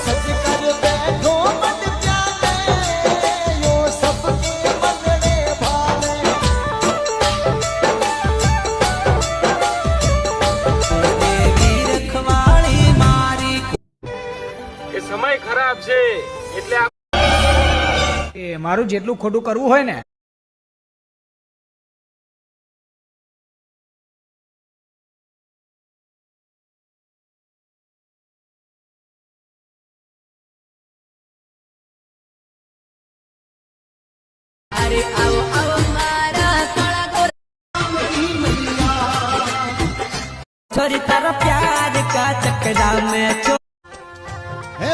सच कर बैठो मन प्यारे यो सबके मनने भावे देवी रखवाली मारी એ સમય ખરાબ છે એટલે એ મારું જેટલું ખોટું કરવું હોય ને अरे आओ आओ मारा काला गोरा छोरी तारा प्यार का चक्रा में हे